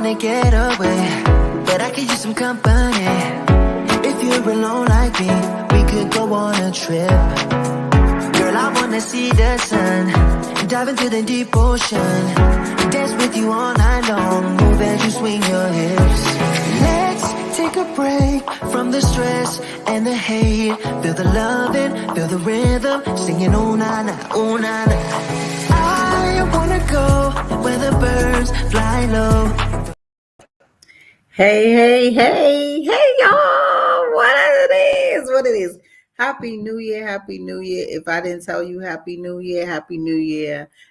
wanna get away, but I could use some company. If you're alone like me, we could go on a trip. Girl, I wanna see the sun, dive into the deep ocean, dance with you all night long, move as you swing your hips. Let's take a break from the stress and the hate. Feel the loving, feel the rhythm, singing ooh na na, ooh na na. I wanna go where the birds fly low. Hey, y'all. What it is. Happy New Year. If I didn't tell you Happy New Year.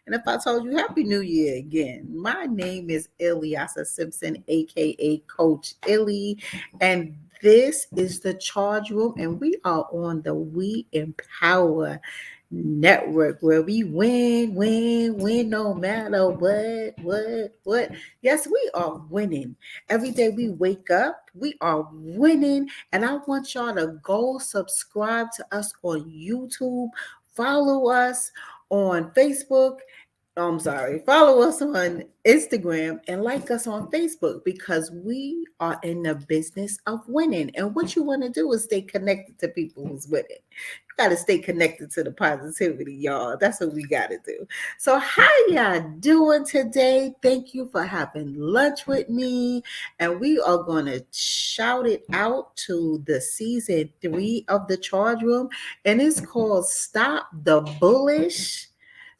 And if I told you Happy New Year again, my name is Ilyasa Simpson, aka Coach ILLY, and this is the Charge Room, and we are on the We Empower Network, where we win no matter what. Yes, we are winning. Every day we wake up, we are winning. And I want y'all to go subscribe to us on YouTube, follow us on Facebook. Follow us on Instagram and like us on Facebook, because we are in the business of winning. And what you want to do is stay connected to people who's winning. You got to stay connected to the positivity, y'all. That's what we got to do. So how y'all doing today? Thank you for having lunch with me. And we are going to shout it out to the season 3 of the Charge Room. And it's called Stop the Bullish.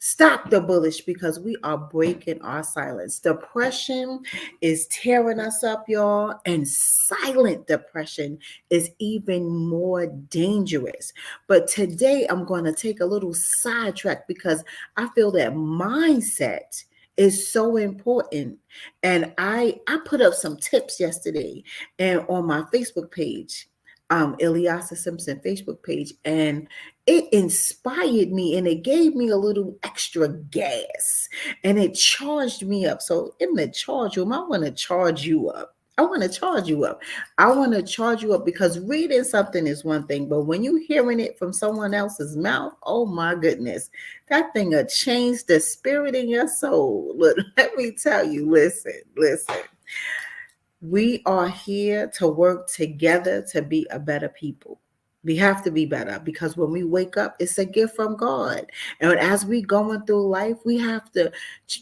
Stop the bullish, because we are breaking our silence. Depression is tearing us up, y'all, and silent depression is even more dangerous. But today I'm going to take a little sidetrack, because I feel that mindset is so important. And I put up some tips yesterday and on my Facebook page, Ilyasa Simpson Facebook page, and it inspired me and it gave me a little extra gas and it charged me up. So in the charge room, I want to charge you up. I want to charge you up, because reading something is one thing, but when you're hearing it from someone else's mouth, oh my goodness, that thing will change the spirit in your soul. Look, let me tell you, listen. We are here to work together to be a better people. We have to be better, because when we wake up, it's a gift from God. And as we going through life, we have to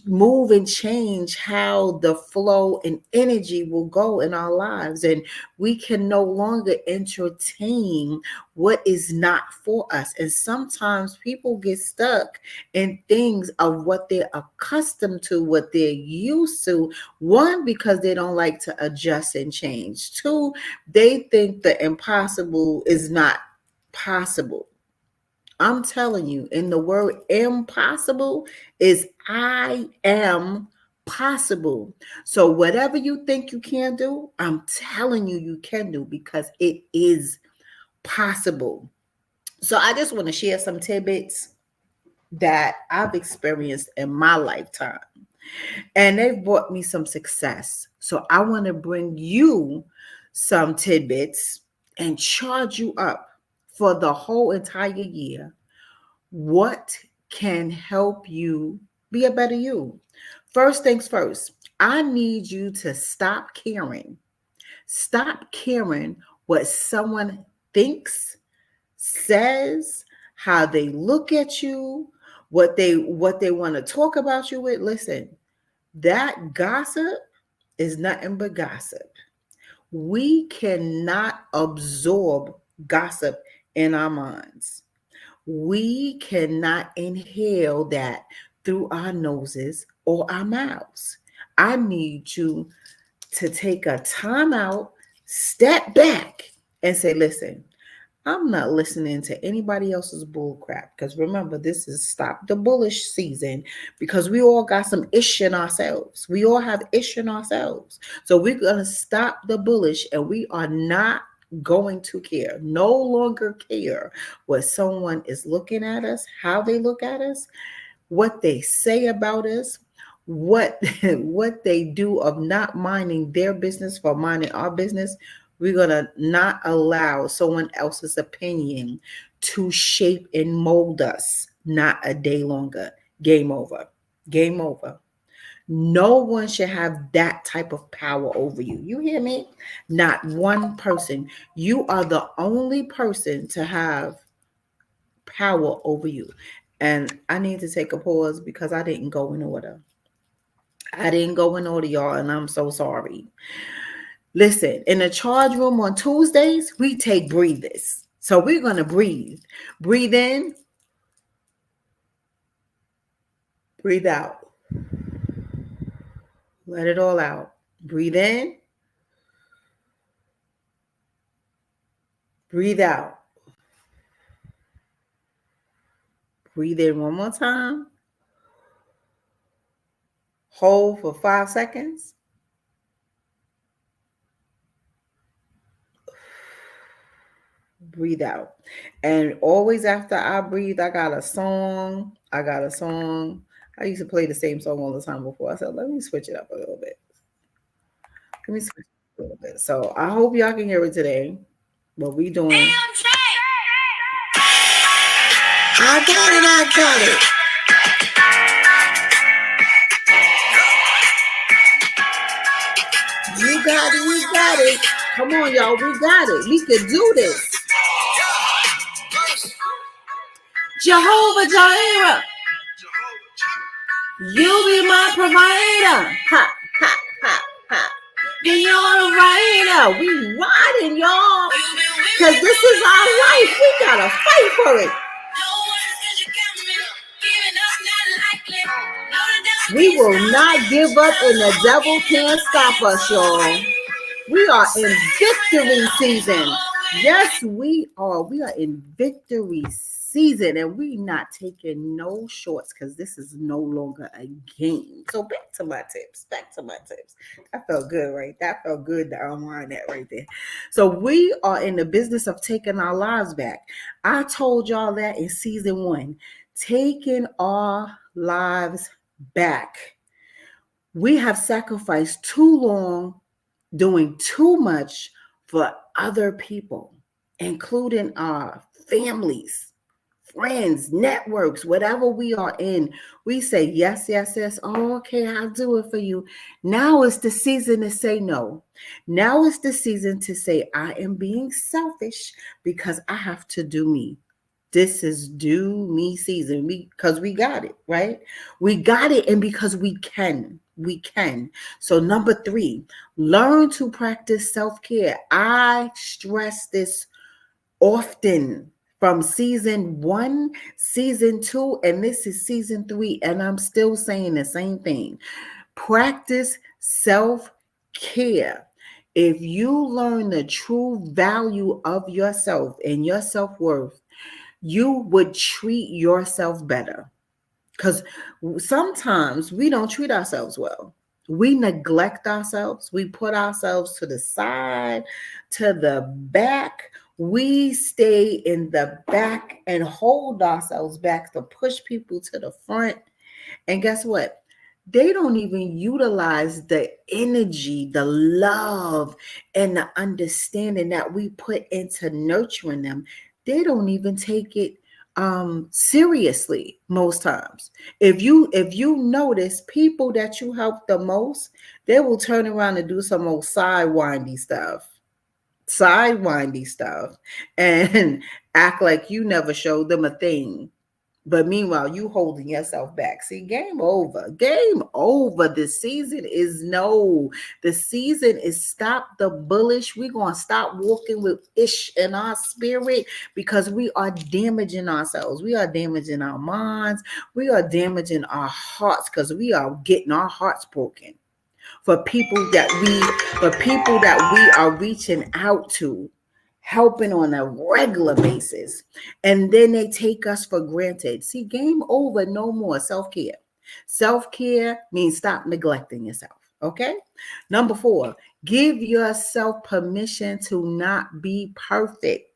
move and change how the flow and energy will go in our lives. And we can no longer entertain what is not for us. And sometimes people get stuck in things of what they're accustomed to, what they're used to. One, because they don't like to adjust and change. Two, they think the impossible is not possible. I'm telling you, in the word impossible is I am possible. So whatever you think you can do, I'm telling you, you can do, because it is possible. So I just want to share some tidbits that I've experienced in my lifetime, and they've brought me some success. So I want to bring you some tidbits and charge you up for the whole entire year. What can help you be a better you? First things first, I need you to stop caring. Stop caring what someone thinks, says, how they look at you, what they want to talk about you with. Listen, that gossip is nothing but gossip. We cannot absorb gossip in our minds. We cannot inhale that through our noses or our mouths. I need you to take a time out, step back, and say, listen, I'm not listening to anybody else's bull crap. Because remember, this is Stop the Bullish season, because we all got some ish in ourselves. We all have ish in ourselves. So we're going to stop the bullish, and we are not going to care, no longer care what someone is looking at us, how they look at us, what they say about us, what they do of not minding their business for minding our business. We're going to not allow someone else's opinion to shape and mold us, not a day longer. Game over. No one should have that type of power over you. You hear me? Not one person. You are the only person to have power over you. And I need to take a pause because I didn't go in order. I didn't go in order, y'all, and I'm so sorry. Listen, in the charge room on Tuesdays, we take breathers. So we're going to breathe. Breathe in, breathe out. Let it all out. Breathe in, breathe out. Breathe in one more time. Hold for 5 seconds. Breathe out. And always after I breathe, I got a song. I used to play the same song all the time before. I said, let me switch it up a little bit. Let me switch it a little bit. So I hope y'all can hear it today. What we doing? I got it. You got it. Come on, y'all. We got it. We can do this. Jehovah Jireh. You be my provider. Ha, ha, ha, ha. And you're a rider. We riding, y'all. Because this is our life. We got to fight for it. We will not give up and the devil can't stop us, y'all. We are in victory season. Yes, we are. We are in victory season and we not taking no shorts because this is no longer a game. So back to my tips. That felt good, right? That felt good to unwind that right there. So we are in the business of taking our lives back. I told y'all that in season 1. Taking our lives back. We have sacrificed too long doing too much for other people, including our families, friends, networks, whatever we are in. We say, yes, yes, yes. Oh, okay, I'll do it for you. Now is the season to say no. Now is the season to say, I am being selfish because I have to do me. This is do me season. Because we got it, right? We got it, and because we can. So number 3, learn to practice self-care. I stress this often from season 1, season 2, and this is season 3, and I'm still saying the same thing. Practice self-care. If you learn the true value of yourself and your self-worth, you would treat yourself better. Because sometimes we don't treat ourselves well. We neglect ourselves. We put ourselves to the side, to the back. We stay in the back and hold ourselves back to push people to the front. And guess what? They don't even utilize the energy, the love, and the understanding that we put into nurturing them. They don't even take it seriously most times. If you notice people that you help the most, they will turn around and do some old sidewindy stuff and act like you never showed them a thing. But meanwhile, you holding yourself back. See, game over. Game over. The season is no. The season is stop the bullish. We're going to stop walking with ish in our spirit because we are damaging ourselves. We are damaging our minds. We are damaging our hearts because we are getting our hearts broken for people that we are reaching out to, helping on a regular basis, and then they take us for granted. See, game over. No more self-care. Self-care means stop neglecting yourself. Okay. Number 4, give yourself permission to not be perfect.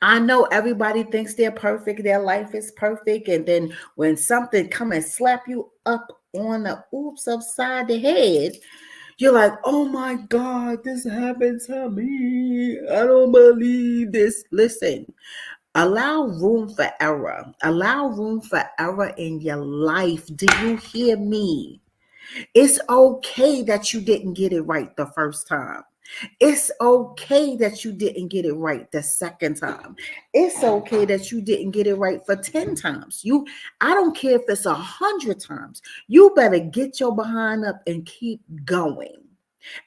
I know everybody thinks they're perfect, their life is perfect, and then when something come and slap you up on the oops upside the head, you're like, oh my God, this happened to me. I don't believe this. Listen, Allow room for error. Allow room for error in your life. Do you hear me? It's okay that you didn't get it right the first time. It's okay that you didn't get it right the second time. It's okay that you didn't get it right for 10 times. I don't care if it's 100 times. You better get your behind up and keep going.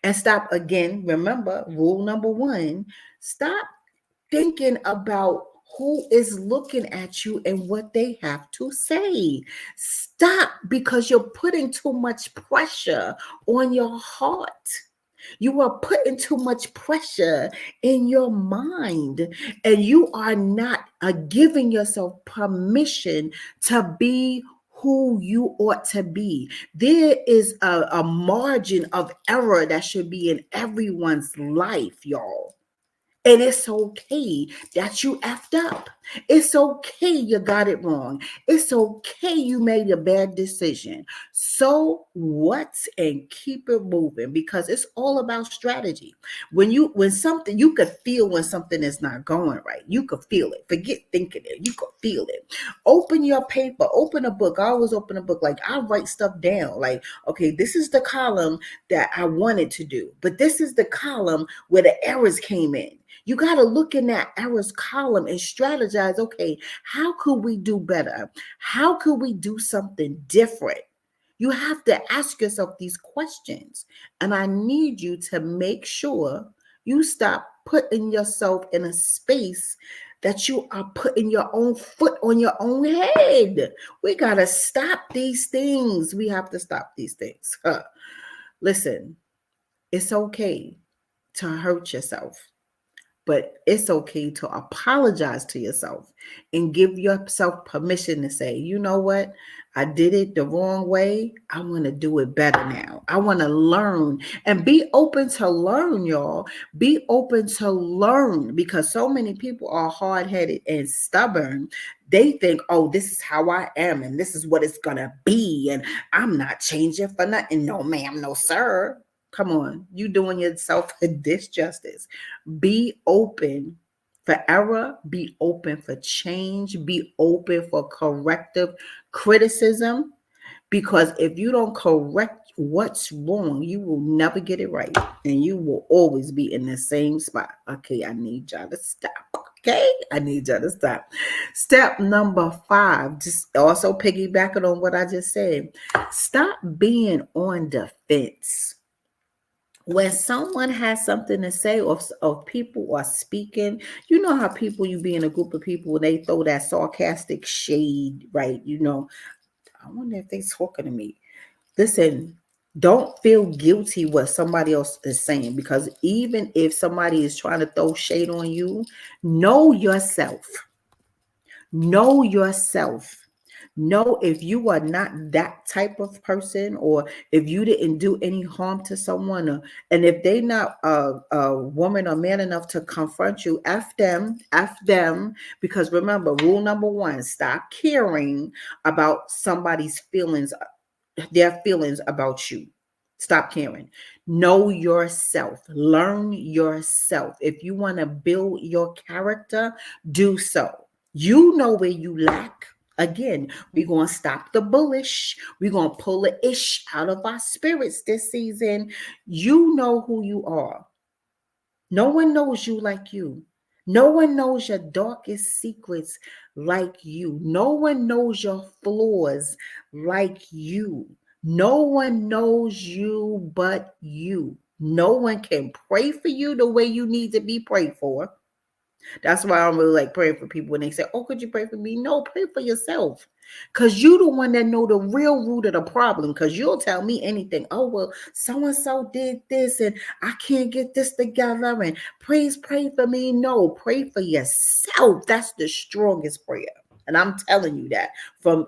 And stop again. Remember, rule number one, stop thinking about who is looking at you and what they have to say. Stop, because you're putting too much pressure on your heart. You are putting too much pressure in your mind, and you are not giving yourself permission to be who you ought to be. There is a margin of error that should be in everyone's life, y'all. And it's okay that you effed up. It's okay you got it wrong. It's okay you made a bad decision. So what? And keep it moving, because it's all about strategy. When something, you could feel when something is not going right. You could feel it. Forget thinking it. You could feel it. Open your paper, open a book. I always open a book. Like, I write stuff down. Like, okay, this is the column that I wanted to do, but this is the column where the errors came in. You got to look in that errors column and strategize. Okay, how could we do better? How could we do something different? You have to ask yourself these questions. And I need you to make sure you stop putting yourself in a space that you are putting your own foot on your own head. We got to stop these things. We have to stop these things. Listen, it's okay to hurt yourself. But it's okay to apologize to yourself and give yourself permission to say, you know what? I did it the wrong way. I want to do it better now. I want to learn, and be open to learn, y'all. Be open to learn, because so many people are hard-headed and stubborn. They think, oh, this is how I am and this is what it's going to be. And I'm not changing for nothing. No, ma'am, no, sir. Come on. You doing yourself a disjustice. Be open for error, be open for change, be open for corrective criticism, because if you don't correct what's wrong, you will never get it right, and you will always be in the same spot. Okay, I need y'all to stop. Okay, I need y'all to stop. Step number 5, just also piggybacking on what I just said, stop being on defense. When someone has something to say, or people are speaking, you know how people, you be in a group of people and they throw that sarcastic shade, right? I wonder if they talking to me. Listen, don't feel guilty what somebody else is saying, because even if somebody is trying to throw shade on you, know yourself. Know yourself. Know if you are not that type of person, or if you didn't do any harm to someone, and if they not a woman or man enough to confront you, F them. Because remember, rule number 1, stop caring about somebody's feelings, their feelings about you. Stop caring. Know yourself. Learn yourself. If you want to build your character, do so. You know where you lack. Again, we're going to stop the bullish. We're going to pull the ish out of our spirits this season. You know who you are. No one knows you like you. No one knows your darkest secrets like you. No one knows your flaws like you. No one knows you but you. No one can pray for you the way you need to be prayed for. That's why I'm really like praying for people when they say, oh, could you pray for me? No, pray for yourself. Because you the one that know the real root of the problem. Because you'll tell me anything. Oh, well, so-and-so did this and I can't get this together. And please pray for me. No, pray for yourself. That's the strongest prayer. And I'm telling you that from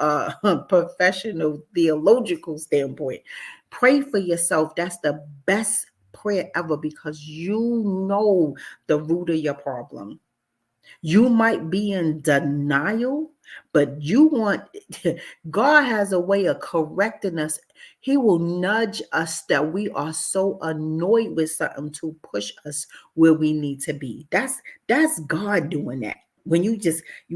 a professional theological standpoint. Pray for yourself. That's the best prayer ever, because you know the root of your problem. You might be in denial But you want, God has a way of correcting us. He will nudge us that we are so annoyed with something to push us where we need to be. That's God doing that. When you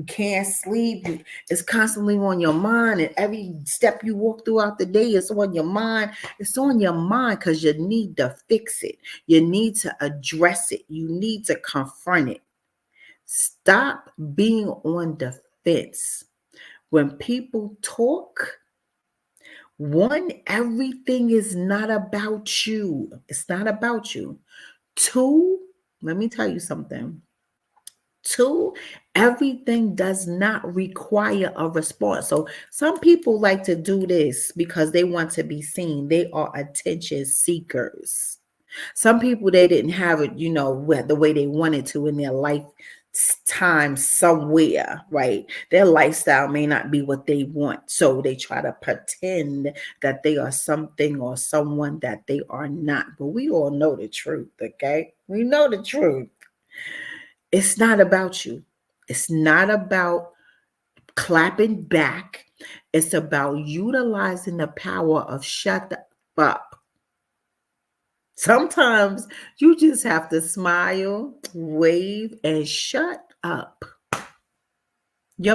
can't sleep, it's constantly on your mind, and every step you walk throughout the day is on your mind. It's on your mind because you need to fix it. You need to address it. You need to confront it. Stop being on the fence. When people talk, one, everything is not about you. It's not about you. Two, let me tell you something. Two, everything does not require a response. So some people like to do this because they want to be seen. They are attention seekers. Some people, they didn't have it, the way they wanted to in their lifetime somewhere, right? Their lifestyle may not be what they want. So they try to pretend that they are something or someone that they are not. But we all know the truth, okay? We know the truth. It's not about you. It's not about clapping back. It's about utilizing the power of shut up. Sometimes you just have to smile, wave, and shut up. You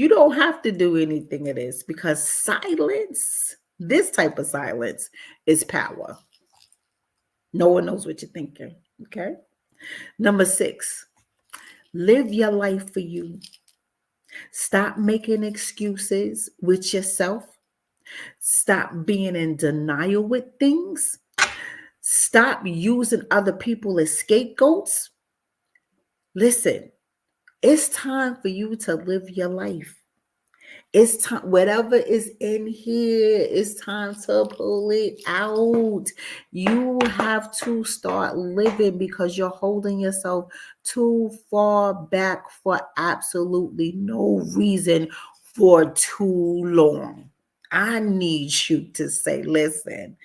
don't have to do anything of this because silence, this type of silence, is power. No one knows what you're thinking. Okay. Number 6, live your life for you. Stop making excuses with yourself. Stop being in denial with things. Stop using other people as scapegoats. Listen, it's time for you to live your life. It's time, whatever is in here, it's time to pull it out. You have to start living because you're holding yourself too far back for absolutely no reason for too long. I need you to say, listen,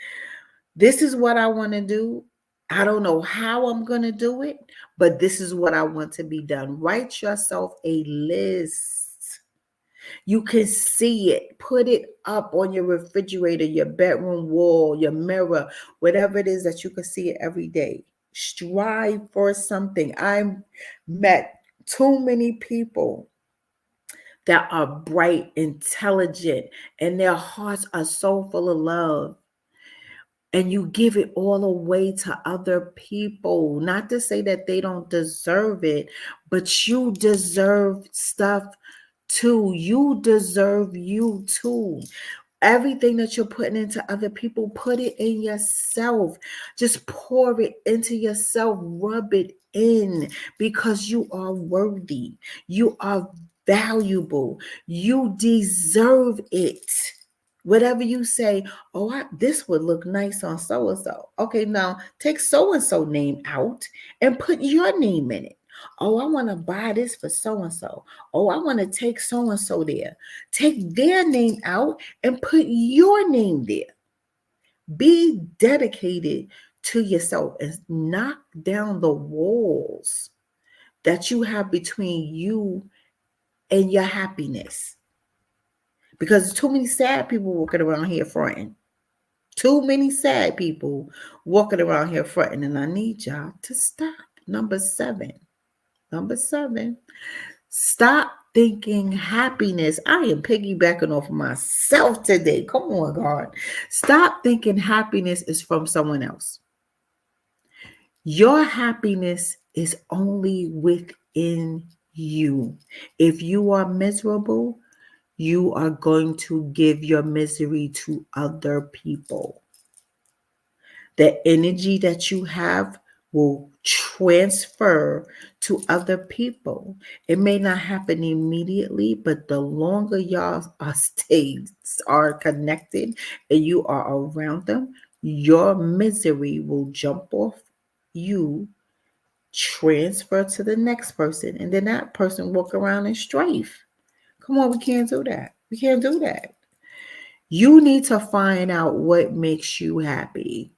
this is what I want to do. I don't know how I'm going to do it, but this is what I want to be done. Write yourself a list. You can see it. Put it up on your refrigerator, your bedroom wall, your mirror, whatever it is that you can see it every day. Strive for something. I met too many people that are bright, intelligent, and their hearts are so full of love. And you give it all away to other people. Not to say that they don't deserve it, but you deserve stuff too. You deserve you too. Everything that you're putting into other people, put it in yourself. Just pour it into yourself. Rub it in because you are worthy. You are valuable. You deserve it. Whatever you say, oh, this would look nice on so and so. Okay, now take so and so name out and put your name in it. Oh, I want to buy this for so and so. Oh, I want to take so and so there. Take their name out and put your name there. Be dedicated to yourself and knock down the walls that you have between you and your happiness. Because there's too many sad people walking around here fronting. Too many sad people walking around here fronting, and I need y'all to stop. Number 7. Stop thinking happiness. I am piggybacking off of myself today. Come on, God. Stop thinking happiness is from someone else. Your happiness is only within you. If you are miserable, you are going to give your misery to other people. The energy that you have will transfer to other people. It may not happen immediately, but the longer y'all are connected and you are around them, your misery will jump off you, transfer to the next person, and then that person walk around in strife. Come on, we can't do that. We can't do that. You need to find out what makes you happy.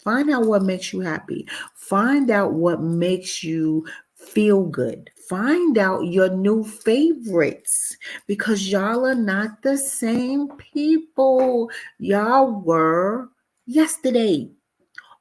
Find out what makes you happy. Find out what makes you feel good. Find out your new favorites because y'all are not the same people y'all were yesterday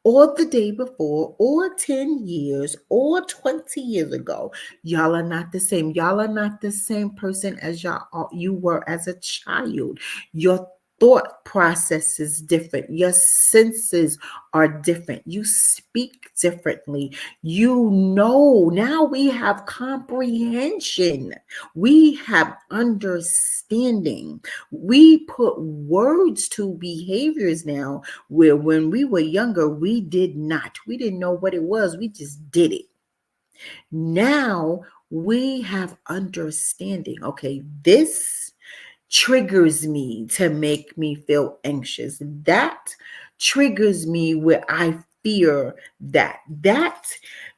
or the day before or 10 years or 20 years ago. Y'all are not the same. Y'all are not the same person as you were as a child. Your thought process is different. Your senses are different. You speak differently. You know, now we have comprehension. We have understanding. We put words to behaviors now where when we were younger, we did not. We didn't know what it was. We just did it. Now we have understanding. Okay, this triggers me to make me feel anxious. That triggers me where I fear that. That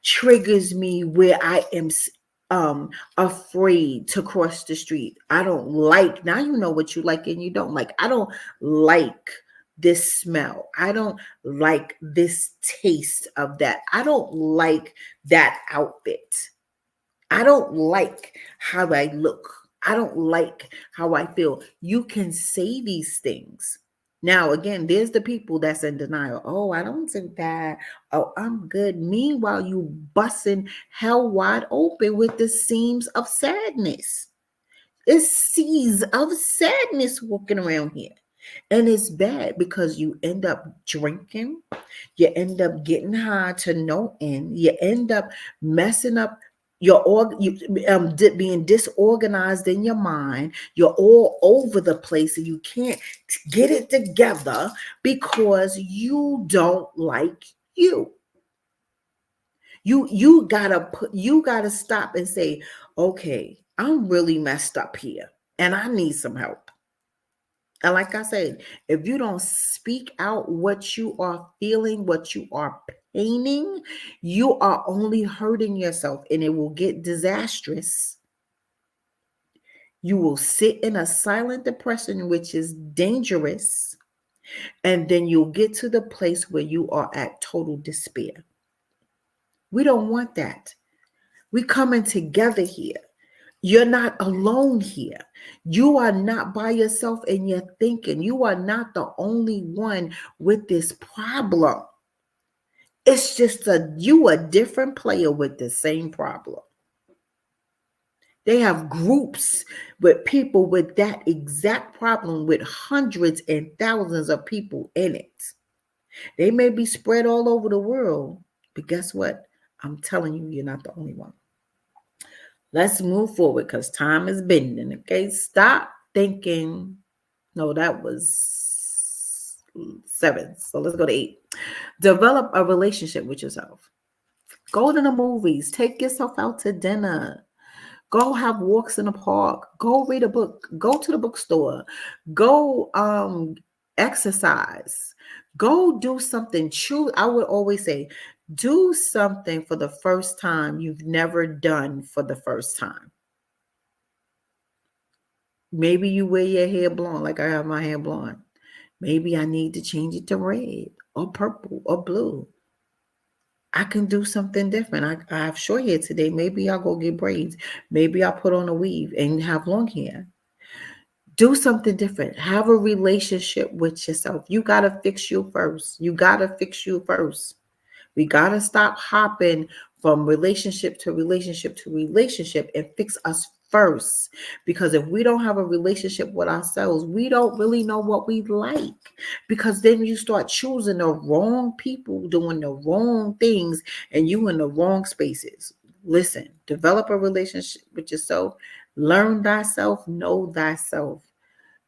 triggers me where I am afraid to cross the street. I don't like, now you know what you like and you don't like. I don't like this smell. I don't like this taste of that. I don't like that outfit. I don't like how I look. I don't like how I feel. You can say these things. Now, again, there's the people that's in denial. Oh, I don't think that. Oh, I'm good. Meanwhile, you busting hell wide open with the seams of sadness. It's seas of sadness walking around here. And it's bad because you end up drinking, you end up getting high to no end, you end up messing up being disorganized in your mind. You're all over the place and you can't get it together because you don't like you. You gotta stop and say, okay, I'm really messed up here and I need some help. And like I said, if you don't speak out what you are feeling, what you are painting, you are only hurting yourself and it will get disastrous. You will sit in a silent depression, which is dangerous. And then you'll get to the place where you are at total despair. We don't want that. We coming together here. You're not alone here. You are not by yourself in your thinking. You are not the only one with this problem. It's just you a different player with the same problem. They have groups with people with that exact problem with hundreds and thousands of people in it. They may be spread all over the world, but guess what? I'm telling you, you're not the only one. Let's move forward because time is bending. Okay, stop thinking. No, that was 7. So let's go to 8. Develop a relationship with yourself. Go to the movies. Take yourself out to dinner. Go have walks in the park. Go read a book. Go to the bookstore. Go exercise. Go do something true. I would always say, do something for the first time you've never done for the first time. Maybe you wear your hair blonde like I have my hair blonde. Maybe I need to change it to red or purple or blue. I can do something different. I have short hair today. Maybe I'll go get braids. Maybe I'll put on a weave and have long hair. Do something different. Have a relationship with yourself. You got to fix you first. You got to fix you first. We got to stop hopping from relationship to relationship to relationship and fix us first. Because if we don't have a relationship with ourselves, we don't really know what we like. Because then you start choosing the wrong people, doing the wrong things, and you in the wrong spaces. Listen, develop a relationship with yourself. Learn thyself, know thyself.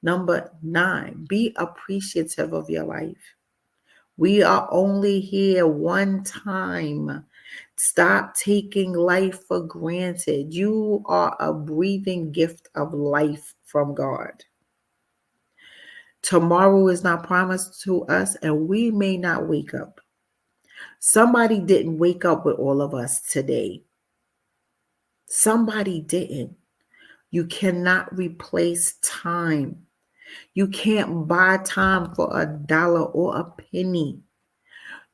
Number 9, be appreciative of your life. We are only here one time. Stop taking life for granted. You are a breathing gift of life from God. Tomorrow is not promised to us, and we may not wake up. Somebody didn't wake up with all of us today. Somebody didn't. You cannot replace time. You can't buy time for $1 or a penny.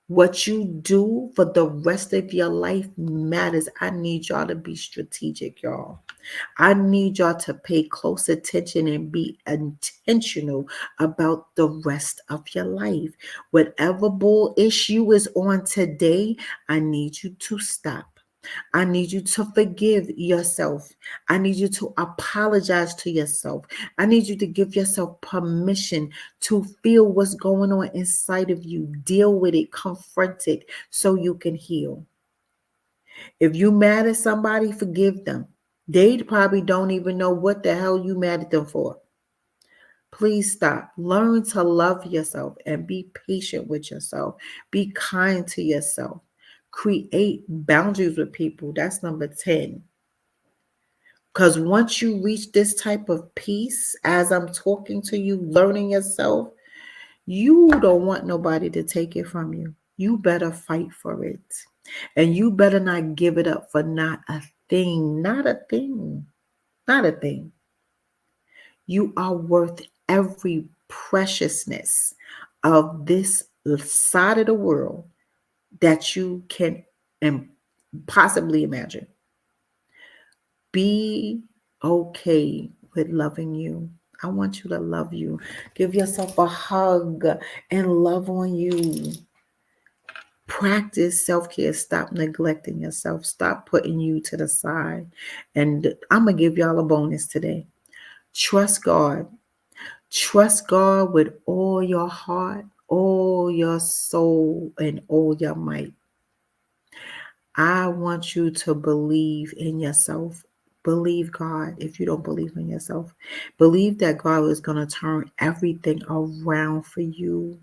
What you do for the rest of your life matters. I need y'all to be strategic, y'all. I need y'all to pay close attention and be intentional about the rest of your life. Whatever bull issue is on today, I need you to stop. I need you to forgive yourself. I need you to apologize to yourself. I need you to give yourself permission to feel what's going on inside of you. Deal with it, confront it so you can heal. If you mad at somebody, forgive them. They probably don't even know what the hell you mad at them for. Please stop. Learn to love yourself and be patient with yourself. Be kind to yourself. Create boundaries with people. That's number 10. Because once you reach this type of peace, as I'm talking to you, learning yourself, you don't want nobody to take it from you. You better fight for it. And you better not give it up for not a thing. Not a thing. Not a thing. You are worth every preciousness of this side of the world that you can possibly imagine. Be okay with loving you. I want you to love you. Give yourself a hug and love on you. Practice self care. Stop neglecting yourself. Stop putting you to the side. And I'm going to give y'all a bonus today. Trust God. Trust God with all your heart, all your soul, and all your might. I want you to believe in yourself. Believe God if you don't believe in yourself. Believe that God is going to turn everything around for you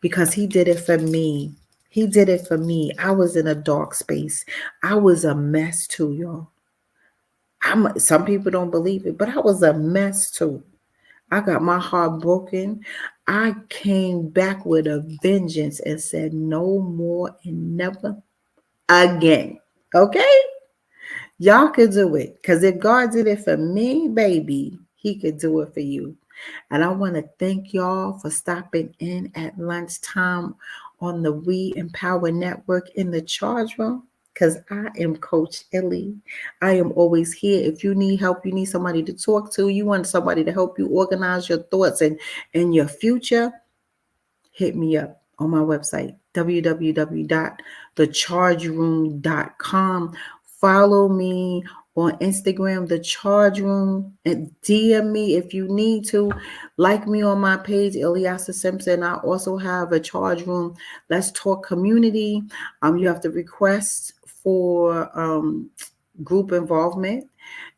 because He did it for me. He did it for me. I was in a dark space. I was a mess too, y'all. Some people don't believe it, but I was a mess too. I got my heart broken. I came back with a vengeance and said, no more and never again. Okay? Y'all could do it. Because if God did it for me, baby, He could do it for you. And I want to thank y'all for stopping in at lunchtime on the We Empower Network in the charge room. Because I am Coach ILLY. I am always here. If you need help, you need somebody to talk to, you want somebody to help you organize your thoughts and your future, hit me up on my website, www.thechargeroom.com. Follow me on Instagram, The Charge Room, and DM me if you need to. Like me on my page, Ilyasa Simpson. I also have a Charge Room, Let's Talk community. You have to request for group involvement.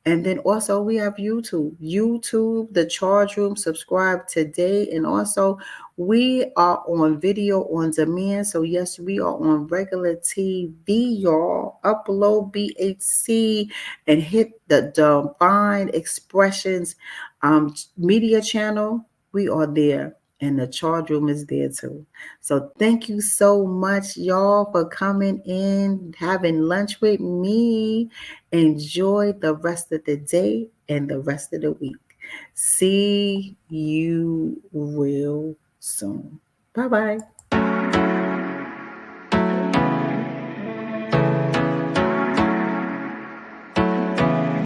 And then also we have YouTube, The Charge Room. Subscribe today. And also we are on video on demand. So yes, we are on regular TV, y'all. Upload BHC and hit the Divine Expressions media channel. We are there. And the charge room is there too. So thank you so much, y'all, for coming in, having lunch with me. Enjoy the rest of the day and the rest of the week. See you real soon. Bye-bye.